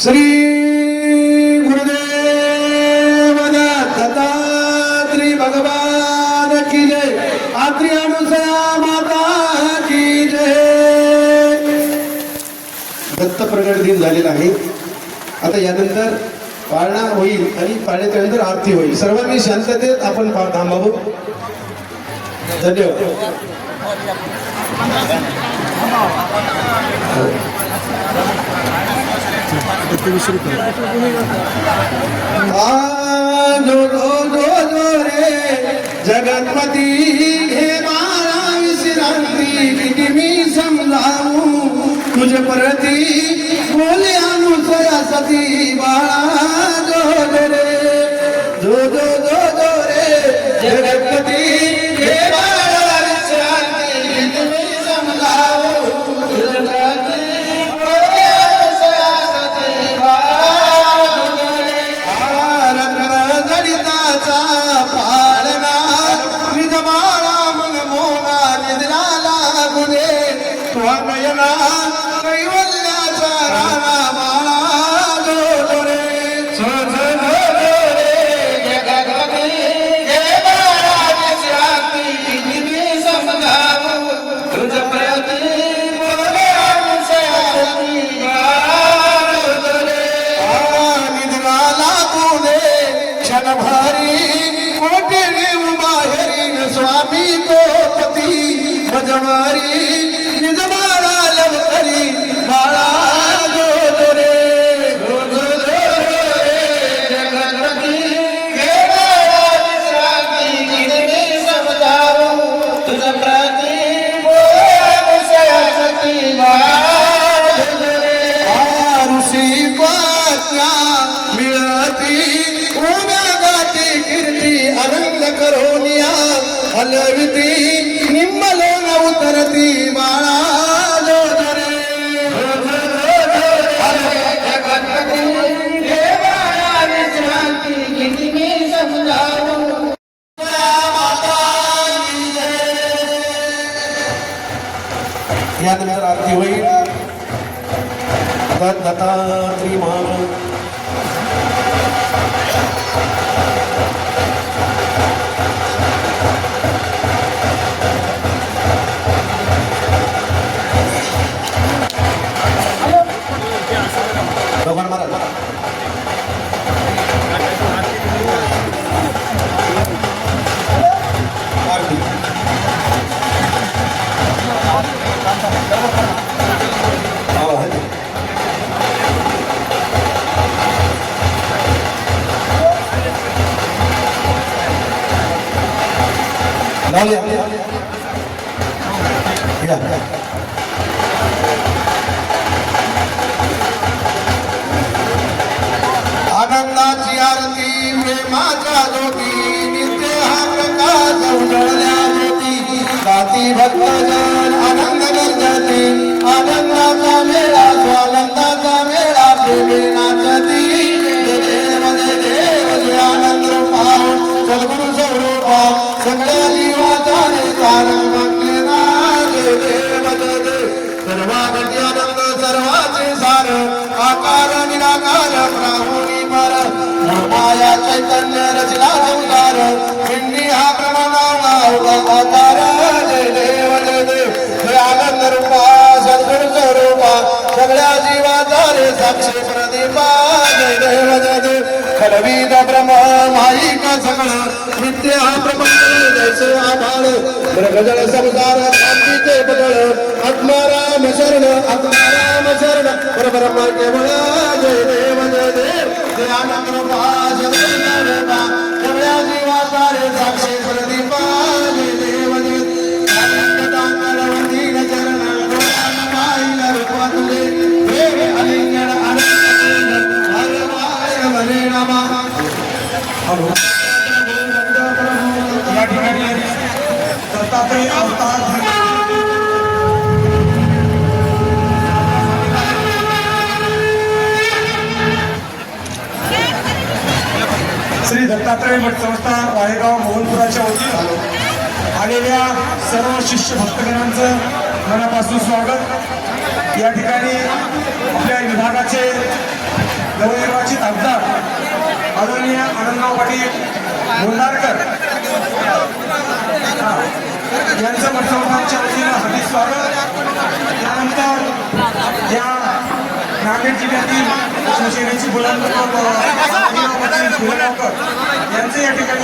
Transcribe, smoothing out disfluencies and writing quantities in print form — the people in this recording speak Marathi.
श्री गुरुदेव दत्तात्री भगवान की जय। आत्री अनुसया माता की जय। दत्त प्रगट दिन झालेला आहे। आता यानंतर पाळणा होईल आणि पाळण्याच्या नंतर आरती होईल। सर्वांनी शांततेत आपण थांबावं। धन्यवाद। रे जगतपती हे बाळा विश्रांती किती मी समजावू तुझे परती बोले अनुसया सती बाळा जो रे जो रे जगतपती हे बाळा विश्रांती किती मी समजावू तुझे परती बोले अनुसया सती पाळणा निज बाळा मन मोना निद्राला गुणे तुहा नयना कैवल्याचा राणा बाळा जो रे जगतपती हे बाळा विश्रांती किती मी समजावू तुझ प्रती बोले अनुसया सती बाळा जो रे निद्राला गुणे क्षणभरी कोटे देव माहेरी स्वामी तो पती मजमारी निज बाळा लवकरी बाळा जो रे जगतपती हे बाळा विश्रांती किती मी समजावू तुझ प्रती बोले अनुसया सती बाळा जो रे ऋषी वाक्या मिळती कीर्ती आनंद करोनिया हलविती निम्मलोन उतरती बाळा जो रे जगतपती हे बाळा विश्रांती किती मी समजावू यानंतर आरती होईल। दत्तात्री महाराज भगवान महाराज आरती आनंदाची आरती प्रेमाच्या ज्योती नित्य हा प्रकाश उजळल्या ज्योती गाती भक्तजन आनंद गर्जती आनंदाचा मेळा स्वानंदाचा मेळा प्रेमे नाचती देव आनंद रूपा सद्गुरु स्वरूपा सगळ्या जीवाचा तारक बघलेला देव सर्वागती आनंद सर्वाचे सार आकार निराकार प्राहुनी पर माया चैतन्य रचना संसार पिंडी हा प्रमाणावला आकार जय देव जय आनंद रूपा सद्गुरु स्वरूपा सगळ्या जीवाचा रे साक्षी प्रदीपा जय देव खलवीत ब्रह्म माईका सगळं नित्य हा प्रमाण जैसे आभाळ मृगजळ संसार शांतीचे बदळ आत्माराम शरण परब्रह्म केवळ जय देव जय आनंद रूपा सगळ्या जीवाचा रे साक्षी प्रदीपा जय देव चरण रूपा तुझे अलिंगण हरे नमः। या ठिकाणी दत्तात्रय अवतार श्री दत्तात्रय मठ संस्था वाहेगाव मोहनपुराच्या वतीने आलेल्या सर्व शिष्य भक्तगणांचं मनापासून स्वागत। या ठिकाणी आपल्या विभागाचे आदरणीय आनंदराव पाटील मुंडारकर यांचं मठसंस्थानच्या वतीनं हार्दिक स्वागत. त्यानंतर या नांदेड जिल्ह्यातील शिवसेनेची बुलंद यांचे या ठिकाणी